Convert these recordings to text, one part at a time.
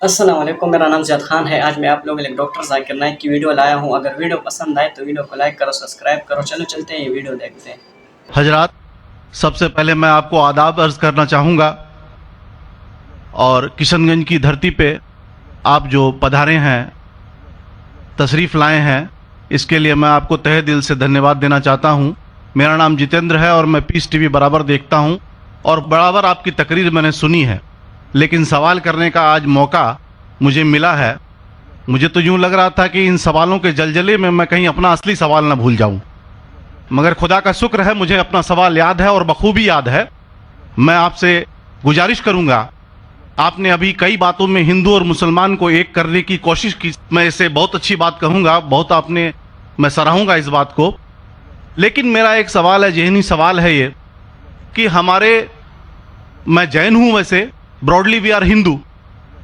السلام علیکم، میرا نام زیاد خان ہے۔ آج میں آپ لوگوں کے لیے ڈاکٹر ذاکر نائک کی ویڈیو لایا ہوں۔ اگر ویڈیو پسند آئے تو ویڈیو کو لائک کرو، سبسکرائب کرو۔ چلو چلتے ہیں، یہ ویڈیو دیکھتے ہیں۔ حضرات، سب سے پہلے میں آپ کو آداب عرض کرنا چاہوں گا، اور کشن گنج کی دھرتی پہ آپ جو پدھارے ہیں، تشریف لائے ہیں، اس کے لیے میں آپ کو تہہ دل سے دھنیہ واد دینا چاہتا ہوں۔ میرا نام جتیندر ہے اور میں پیس ٹی وی برابر دیکھتا ہوں اور برابر آپ کی تقریر میں نے سنی ہے، لیکن سوال کرنے کا آج موقع مجھے ملا ہے۔ مجھے تو یوں لگ رہا تھا کہ ان سوالوں کے جلجلے میں میں کہیں اپنا اصلی سوال نہ بھول جاؤں، مگر خدا کا شکر ہے مجھے اپنا سوال یاد ہے اور بخوبی یاد ہے۔ میں آپ سے گزارش کروں گا، آپ نے ابھی کئی باتوں میں ہندو اور مسلمان کو ایک کرنے کی کوشش کی، میں اسے بہت اچھی بات کہوں گا، بہت میں سراہوں گا اس بات کو۔ لیکن میرا ایک سوال ہے، ذہنی سوال ہے یہ کہ میں جین ہوں، ویسے broadly we are Hindu,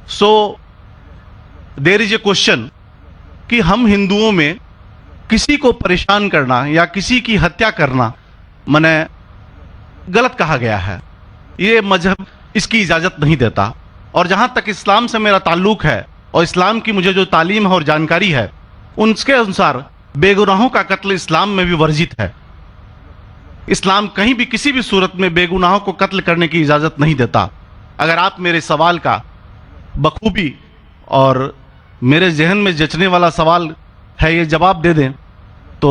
so there is a question کہ ہم ہندوؤں میں کسی کو پریشان کرنا یا کسی کی ہتیا کرنا غلط کہا گیا ہے، یہ مذہب اس کی اجازت نہیں دیتا۔ اور جہاں تک اسلام سے میرا تعلق ہے اور اسلام کی مجھے جو تعلیم ہے اور جانکاری ہے، ان کے انسار بے گناہوں کا قتل اسلام میں بھی ورجت ہے۔ اسلام کہیں بھی کسی بھی صورت میں بے گناہوں کو قتل کرنے کی اجازت نہیں دیتا۔ اگر آپ میرے سوال کا بخوبی اور میرے ذہن میں جچنے والا سوال ہے یہ جواب دے دیں تو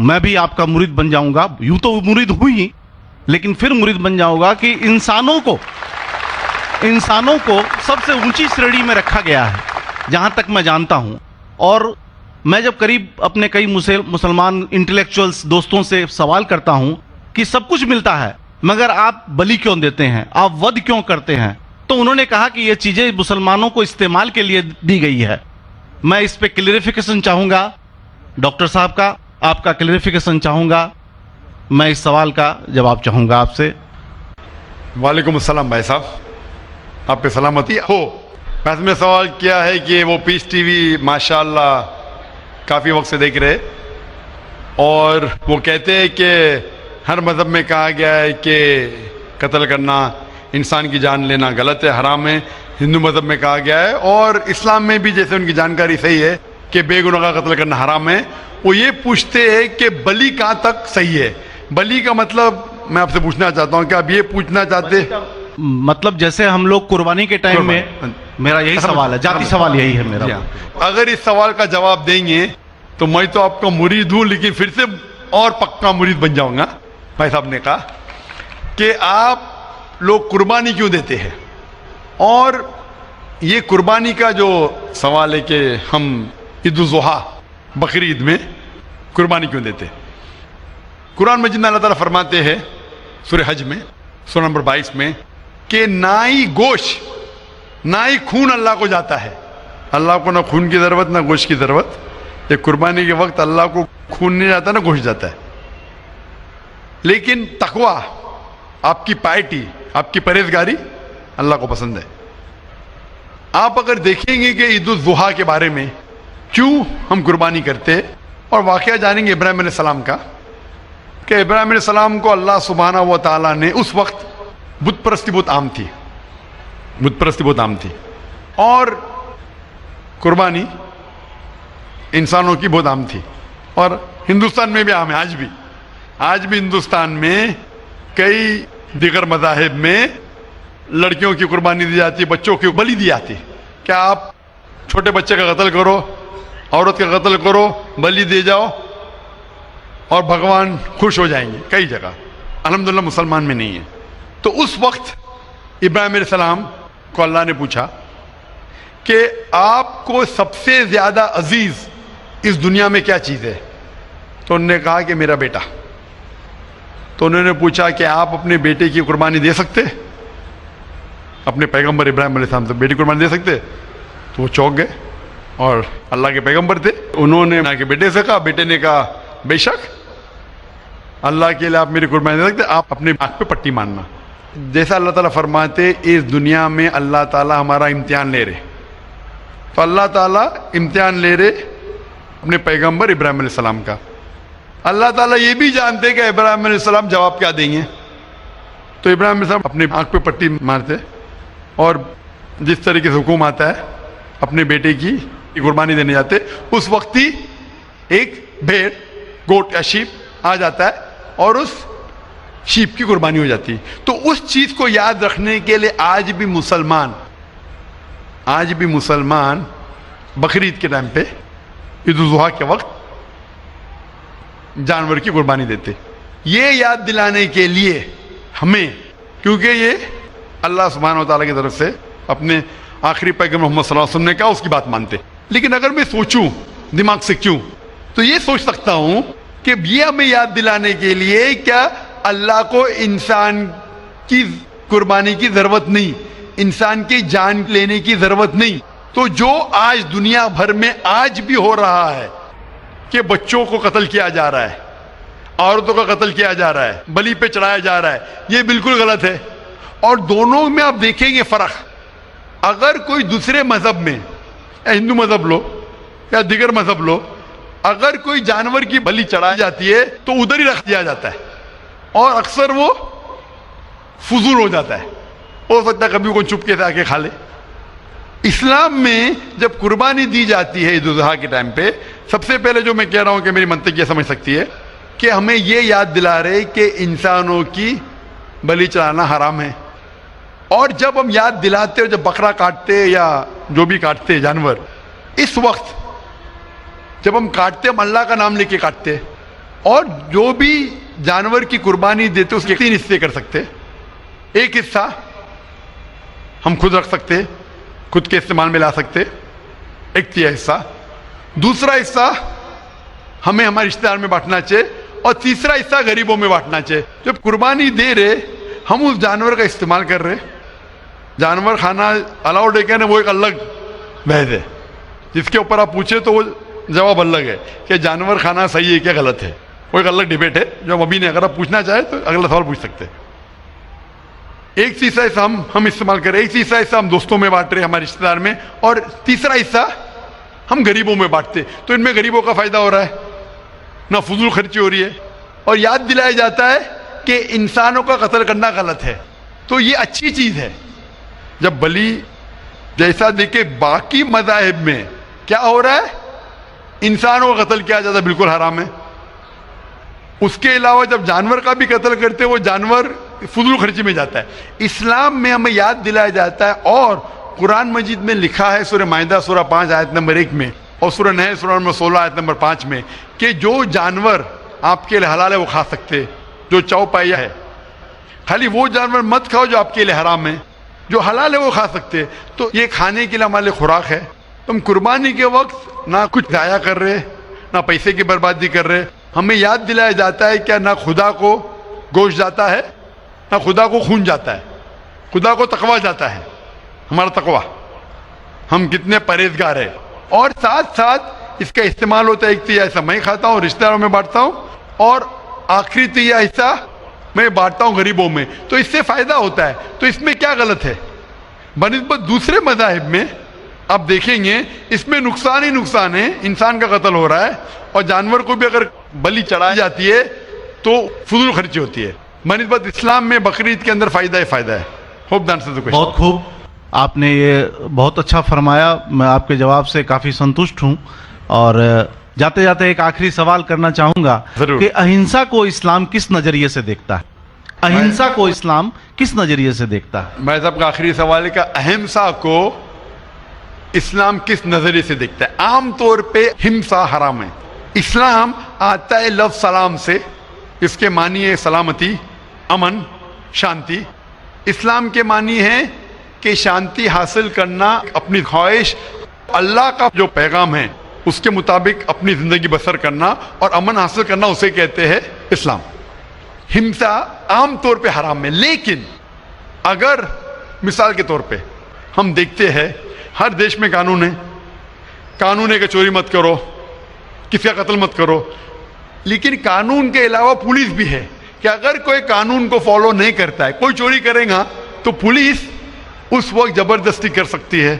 میں بھی آپ کا مرید بن جاؤں گا۔ یوں تو مرید ہوں ہی، لیکن پھر مرید بن جاؤں گا کہ انسانوں کو سب سے اونچی شریڑی میں رکھا گیا ہے جہاں تک میں جانتا ہوں۔ اور میں جب قریب اپنے کئی مسلمان انٹلیکچوئلز دوستوں سے سوال کرتا ہوں کہ سب کچھ ملتا ہے مگر آپ بلی کیوں دیتے ہیں، آپ ود کیوں کرتے ہیں، تو انہوں نے کہا کہ یہ چیزیں مسلمانوں کو استعمال کے لیے دی گئی ہے۔ میں اس پہ کلیریفیکیشن چاہوں گا، ڈاکٹر صاحب کا آپ کا کلیریفیکیشن چاہوں گا، میں اس سوال کا جواب چاہوں گا آپ سے۔ وعلیکم السلام بھائی صاحب، آپ پہ سلامتی ہو۔ میں نے سوال کیا ہے کہ وہ پیس ٹی وی ماشاءاللہ کافی وقت سے دیکھ رہے، اور وہ کہتے ہیں کہ ہر مذہب میں کہا گیا ہے کہ قتل کرنا، انسان کی جان لینا غلط ہے، حرام ہے۔ ہندو مذہب میں کہا گیا ہے اور اسلام میں بھی، جیسے ان کی جانکاری صحیح ہے، کہ بے گناہ کا قتل کرنا حرام ہے۔ وہ یہ پوچھتے ہیں کہ بلی کہاں تک صحیح ہے؟ بلی کا مطلب میں آپ سے پوچھنا چاہتا ہوں کہ آپ یہ پوچھنا چاہتے ہیں مطلب جیسے ہم لوگ قربانی کے ٹائم میں، میرا یہی سوال ہے، ذاتی سوال یہی ہے میرا۔ اگر اس سوال کا جواب دیں گے تو میں تو آپ کا مرید ہوں، لیکن پھر سے اور پکا مرید بن جاؤں گا۔ بھائی صاحب نے کہا کہ آپ لوگ قربانی کیوں دیتے ہیں، اور یہ قربانی کا جو سوال ہے کہ ہم عید الاضحیٰ بقرعید میں قربانی کیوں دیتے ہیں۔ قرآن مجید میں اللہ تعالیٰ فرماتے ہیں سورہ حج میں سورہ نمبر 22 میں کہ نہ ہی گوشت نہ ہی خون اللہ کو جاتا ہے۔ اللہ کو نہ خون کی ضرورت نہ گوشت کی ضرورت۔ یہ قربانی کے وقت اللہ کو خون نہیں جاتا نہ گوشت جاتا ہے، لیکن تقوی، آپ کی پائٹی، آپ کی پرہیزگاری اللہ کو پسند ہے۔ آپ اگر دیکھیں گے کہ عید الاضحیٰ کے بارے میں کیوں ہم قربانی کرتے، اور واقعہ جانیں گے ابراہیم علیہ السلام کا، کہ ابراہیم علیہ السلام کو اللہ سبحانہ و تعالیٰ نے، اس وقت بت پرستی بہت عام تھی، اور قربانی انسانوں کی بہت عام تھی، اور ہندوستان میں بھی عام ہے آج بھی ہندوستان میں کئی دیگر مذاہب میں لڑکیوں کی قربانی دی جاتی ہے، بچوں کی بلی دی جاتی ہے۔ کیا آپ چھوٹے بچے کا قتل کرو، عورت کا قتل کرو، بلی دے جاؤ اور بھگوان خوش ہو جائیں گے؟ کئی جگہ، الحمدللہ مسلمان میں نہیں ہے۔ تو اس وقت ابراہیم علیہ السلام کو اللہ نے پوچھا کہ آپ کو سب سے زیادہ عزیز اس دنیا میں کیا چیز ہے؟ تو انہوں نے کہا کہ میرا بیٹا۔ تو انہوں نے پوچھا کہ آپ اپنے بیٹے کی قربانی دے سکتے؟ اپنے پیغمبر ابراہیم علیہ السلام سے بیٹی قربانی دے سکتے؟ تو وہ چونک گئے، اور اللہ کے پیغمبر تھے، انہوں نے کے بیٹے سے کہا، بیٹے نے کہا بے شک اللہ کے لیے آپ میری قربانی دے سکتے، آپ اپنے آنکھ پہ پٹی ماننا۔ جیسا اللہ تعالیٰ فرماتے اس دنیا میں اللہ تعالیٰ ہمارا امتحان لے رہے، تو اللہ تعالیٰ امتحان لے رہے اپنے پیغمبر ابراہیم علیہ السلام کا۔ اللہ تعالیٰ یہ بھی جانتے کہ ابراہیم علیہ السلام جواب کیا دیں گے، تو ابراہیم علیہ السلام اپنی آنکھ پہ پٹی مارتے، اور جس طریقے سے حکم آتا ہے اپنے بیٹے کی قربانی دینے جاتے، اس وقت ہی ایک بھیڑ، گوٹ یا شیپ آ جاتا ہے اور اس شیپ کی قربانی ہو جاتی ہے۔ تو اس چیز کو یاد رکھنے کے لیے آج بھی مسلمان بقرعید کے ٹائم پہ، عید الاضحیٰ کے وقت جانور کی قربانی دیتے، یہ یاد دلانے کے لیے ہمیں، کیونکہ یہ اللہ سبحانہ و تعالیٰ کی طرف سے اپنے آخری پیغمبر محمد صلی اللہ علیہ وسلم نے کہا، اس کی بات مانتے۔ لیکن اگر میں سوچوں دماغ سے کیوں، تو یہ سوچ سکتا ہوں کہ یہ ہمیں یاد دلانے کے لیے کیا اللہ کو انسان کی قربانی کی ضرورت نہیں، انسان کی جان لینے کی ضرورت نہیں۔ تو جو آج دنیا بھر میں آج بھی ہو رہا ہے کہ بچوں کو قتل کیا جا رہا ہے، عورتوں کا قتل کیا جا رہا ہے، بلی پہ چڑھایا جا رہا ہے، یہ بالکل غلط ہے۔ اور دونوں میں آپ دیکھیں گے فرق۔ اگر کوئی دوسرے مذہب میں، یا ہندو مذہب لو یا دیگر مذہب لو، اگر کوئی جانور کی بلی چڑھائی جاتی ہے تو ادھر ہی رکھ دیا جاتا ہے، اور اکثر وہ فضول ہو جاتا ہے، ہو سکتا ہے کبھی کوئی چپکے سے آ کے کھا لے۔ اسلام میں جب قربانی دی جاتی ہے عید الاضحیٰ کے ٹائم پہ، سب سے پہلے جو میں کہہ رہا ہوں کہ میری منطق یہ سمجھ سکتی ہے کہ ہمیں یہ یاد دلا رہے کہ انسانوں کی بلی چڑھانا حرام ہے۔ اور جب ہم یاد دلاتے، جب بکرا کاٹتے یا جو بھی کاٹتے جانور، اس وقت جب ہم کاٹتے، ہم اللہ کا نام لے کے کاٹتے، اور جو بھی جانور کی قربانی دیتے اس کے 3 حصے کر سکتے۔ ایک حصہ ہم خود رکھ سکتے، خود کے استعمال میں لا سکتے، ایک 3 حصہ۔ دوسرا حصہ ہمیں ہمارے رشتہ دار میں بانٹنا چاہیے، اور تیسرا حصہ غریبوں میں بانٹنا چاہیے۔ جب قربانی دے رہے، ہم اس جانور کا استعمال کر رہے، جانور کھانا الاؤڈ ہے کہ نہیں، وہ ایک الگ بحث ہے، جس کے اوپر آپ پوچھیں تو وہ جواب الگ ہے کہ جانور کھانا صحیح ہے کیا غلط ہے، وہ ایک الگ ڈیبیٹ ہے جو ہم ابھی نہیں، اگر آپ پوچھنا چاہیں تو اگلا سوال پوچھ سکتے ہیں۔ ایک تیسرا حصہ ہم استعمال کر رہے، ایک تیسرا حصہ ہم دوستوں میں بانٹ رہے، ہمارے رشتہ دار میں، اور تیسرا حصہ ہم غریبوں میں بانٹتے۔ تو ان میں غریبوں کا فائدہ ہو رہا ہے، نہ فضول خرچی ہو رہی ہے، اور یاد دلایا جاتا ہے کہ انسانوں کا قتل کرنا غلط ہے۔ تو یہ اچھی چیز ہے۔ جب بلی جیسا دیکھے باقی مذاہب میں کیا ہو رہا ہے، انسانوں کا قتل کیا جاتا ہے، بالکل حرام ہے۔ اس کے علاوہ جب جانور کا بھی قتل کرتے، وہ جانور فضول خرچی میں جاتا ہے۔ اسلام میں ہمیں یاد دلایا جاتا ہے، اور قرآن مجید میں لکھا ہے سورہ مائدہ سورہ 5 آیت نمبر 1 میں، اور سورہ نحل سورہ نمبر 16 آیت نمبر 5 میں، کہ جو جانور آپ کے لیے حلال ہے وہ کھا سکتے، جو چوپائیا ہے، خالی وہ جانور مت کھاؤ جو آپ کے لیے حرام ہے، جو حلال ہے وہ کھا سکتے۔ تو یہ کھانے کے لیے ہمارے خوراک ہے۔ تم قربانی کے وقت نہ کچھ ضائع کر رہے، نہ پیسے کی بربادی کر رہے۔ ہمیں یاد دلایا جاتا ہے کہ نہ خدا کو گوشت جاتا ہے، نہ خدا کو خون جاتا ہے، خدا کو تقویٰ جاتا ہے، ہمارا تقویٰ، ہم کتنے پرہیزگار ہیں۔ اور ساتھ ساتھ اس کا استعمال ہوتا ہے، ایک تیسرا حصہ میں کھاتا ہوں، رشتہ داروں میں بانٹتا ہوں، اور آخری تیسرا حصہ میں بانٹتا ہوں غریبوں میں۔ تو اس سے فائدہ ہوتا ہے، تو اس میں کیا غلط ہے؟ بنسبت دوسرے مذاہب میں آپ دیکھیں گے اس میں نقصان ہی نقصان ہے، انسان کا قتل ہو رہا ہے، اور جانور کو بھی اگر بلی چڑھائی جاتی ہے تو فضول خرچی ہوتی ہے۔ بنسبت اسلام میں بقرعید کے اندر فائدہ ہی فائدہ ہے۔ ہوپ دان سے بہت خوب، آپ نے یہ بہت اچھا فرمایا، میں آپ کے جواب سے کافی سنتشٹ ہوں۔ اور جاتے جاتے ایک آخری سوال کرنا چاہوں گا ضرور۔ کہ اہنسا کو اسلام کس نظریے سے دیکھتا ہے؟ اہنسا کو اسلام کس نظریے سے دیکھتا ہے؟ میں صاحب کا آخری سوال ہے کہ اہمسا کو اسلام کس نظریے سے دیکھتا ہے؟ عام طور پہ ہمسا حرام ہے۔ اسلام آتا ہے لفظ سلام سے، اس کے معنی ہے سلامتی، امن، شانتی۔ اسلام کے معنی ہے کہ شانتی حاصل کرنا، اپنی خواہش، اللہ کا جو پیغام ہے اس کے مطابق اپنی زندگی بسر کرنا اور امن حاصل کرنا، اسے کہتے ہیں اسلام۔ ہمسا عام طور پہ حرام ہے، لیکن اگر مثال کے طور پہ ہم دیکھتے ہیں ہر دیش میں قانون ہے، قانون ہے کہ چوری مت کرو، کسی کا قتل مت کرو، لیکن قانون کے علاوہ پولیس بھی ہے کہ اگر کوئی قانون کو فالو نہیں کرتا ہے، کوئی چوری کرے گا تو پولیس اس وقت زبردستی کر سکتی ہے،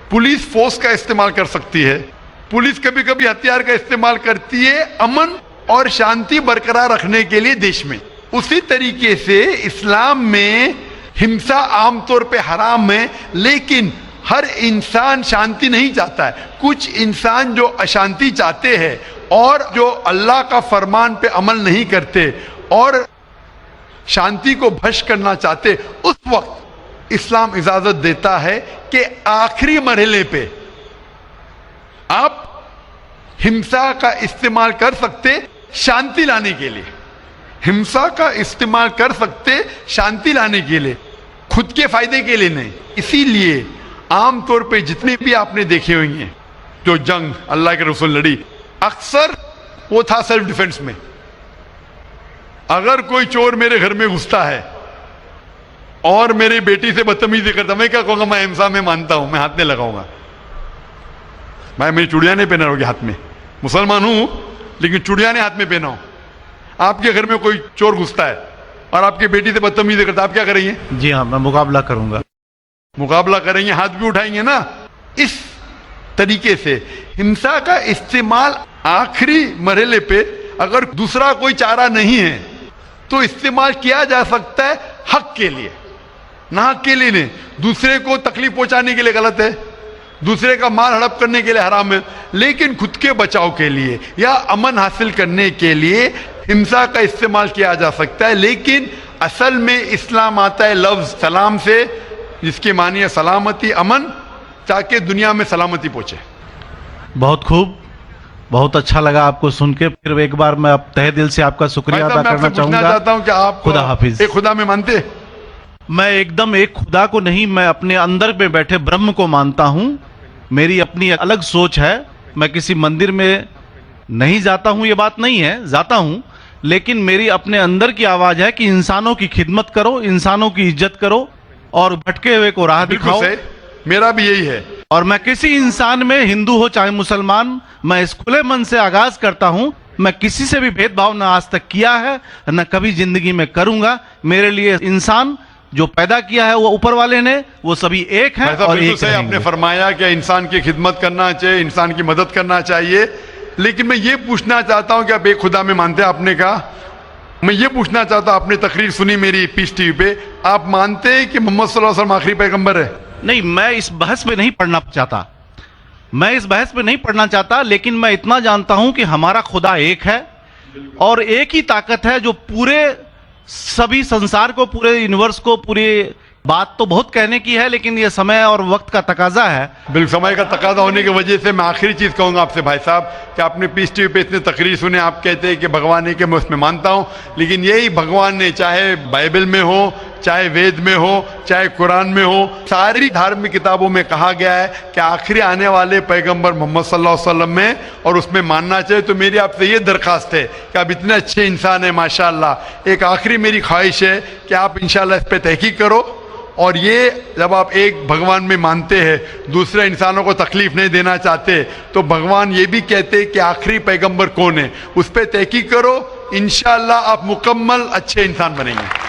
پولیس فورس کا استعمال کر سکتی ہے، پولیس کبھی کبھی ہتھیار کا استعمال کرتی ہے امن اور شانتی برقرار رکھنے کے لیے دیش میں۔ اسی طریقے سے اسلام میں ہمسا عام طور پہ حرام ہے، لیکن ہر انسان شانتی نہیں چاہتا ہے. کچھ انسان جو اشانتی چاہتے ہیں اور جو اللہ کا فرمان پہ عمل نہیں کرتے اور شانتی کو بھش کرنا چاہتے, اس وقت اسلام اجازت دیتا ہے کہ آخری مرحلے پہ آپ ہمسا کا استعمال کر سکتے شانتی لانے کے لیے. ہمسا کا استعمال کر سکتے شانتی لانے کے لیے, خود کے فائدے کے لیے نہیں. اسی لیے عام طور پہ جتنے بھی آپ نے دیکھے ہوئے ہیں جو جنگ اللہ کے رسول لڑی, اکثر وہ تھا سیلف ڈیفenس میں. اگر کوئی چور میرے گھر میں گھستا ہے اور میری بیٹی سے بدتمیزی کرتا, میں کیا کہوں گا, میں ہمسا میں مانتا ہوں, میں ہاتھ نہیں لگاؤں گا. میں میری چوڑیاں نہیں پہنا ہوگی ہاتھ میں, مسلمان ہوں لیکن چوڑیاں نہیں ہاتھ میں پہنا ہوں. آپ کے گھر میں کوئی چور گھستا ہے اور آپ کی بیٹی سے بدتمیزی کرتا, آپ کیا کریں گے؟ جی ہاں, میں مقابلہ کروں گا. مقابلہ کریں گے, ہاتھ بھی اٹھائیں گے نا. اس طریقے سے ہمسا کا استعمال آخری مرحلے پہ اگر دوسرا کوئی چارہ نہیں ہے تو استعمال کیا جا سکتا ہے حق کے لیے, نہ حق کے لیے نہیں. دوسرے کو تکلیف پہنچانے کے لیے غلط ہے, دوسرے کا مال ہڑپ کرنے کے لیے حرام ہے, لیکن خود کے بچاؤ کے لیے یا امن حاصل کرنے کے لیے ہمسا کا استعمال کیا جا سکتا ہے. لیکن اصل میں اسلام آتا ہے لفظ سلام سے, جس کی معنی ہے سلامتی, امن, تاکہ دنیا میں سلامتی پہنچے. بہت خوب, بہت اچھا لگا آپ کو سن کے. پھر ایک بار میں اب تہ دل سے آپ کا شکریہ ادا کرنا چاہوں گا. چاہتا ہوں کہ آپ خدا حافظ. ایک خدا میں مانتے؟ میں ایک دم ایک خدا کو نہیں, میں اپنے اندر میں بیٹھے برہم کو مانتا ہوں. میری اپنی الگ سوچ ہے. میں کسی مندر میں نہیں جاتا ہوں, یہ بات نہیں ہے, جاتا ہوں, لیکن میری اپنے اندر کی آواز ہے کہ انسانوں کی خدمت کرو, انسانوں کی عزت کرو اور بھٹکے ہوئے کو راہ دکھاؤ. میرا بھی یہی ہے. اور میں کسی انسان میں, ہندو ہو چاہے مسلمان, میں اس کھلے من سے آغاز کرتا ہوں. میں کسی سے بھی بھید بھاؤ نہ آج تک کیا ہے, نہ کبھی زندگی میں کروں گا. میرے لیے انسان جو پیدا کیا ہے وہ اوپر والے نے, وہ سبھی ایک ہیں اور ایک رہیں گے. آپ نے فرمایا کہ انسان کی خدمت کرنا چاہیے, انسان کی مدد کرنا چاہیے, لیکن میں یہ پوچھنا چاہتا ہوں کہ آپ ایک خدا میں مانتے ہیں, آپ نے کہا. میں یہ پوچھنا چاہتا ہوں, آپ نے تقریر سنی میری پیس ٹی وی پہ, آپ مانتے ہیں کہ محمد صلی اللہ علیہ وسلم آخری پیغمبر ہے؟ نہیں, میں اس بحث میں نہیں پڑھنا چاہتا, میں اس بحث میں نہیں پڑھنا چاہتا, لیکن میں اتنا جانتا ہوں کہ ہمارا خدا ایک ہے اور ایک ہی طاقت ہے جو پورے سبھی سنسار کو, پورے یونیورس کو, پوری بات تو بہت کہنے کی ہے, لیکن یہ سمے اور وقت کا تقاضا ہے. بالکل سمے کا تقاضا ہونے کی وجہ سے میں آخری چیز کہوں گا آپ سے بھائی صاحب کہ آپ نے پیس ٹی وی پہ اتنے تقریر سنے, آپ کہتے ہیں کہ بھگوان ہے, کہ میں اس میں مانتا ہوں, لیکن یہی بھگوان نے چاہے بائبل میں ہو, چاہے وید میں ہو, چاہے قرآن میں ہو, ساری دھارمک کتابوں میں کہا گیا ہے کہ آخری آنے والے پیغمبر محمد صلی اللہ علیہ وسلم میں, اور اس میں ماننا چاہیے. تو میری آپ سے یہ درخواست ہے کہ آپ اتنے اچھے انسان ہیں ماشاءاللہ, ایک آخری میری خواہش ہے کہ آپ انشاءاللہ اس پہ تحقیق کرو, اور یہ جب آپ ایک بھگوان میں مانتے ہیں, دوسرے انسانوں کو تکلیف نہیں دینا چاہتے, تو بھگوان یہ بھی کہتے کہ آخری پیغمبر کون ہے, اس پہ تحقیق کرو, انشاءاللہ آپ مکمل اچھے انسان بنیں گے.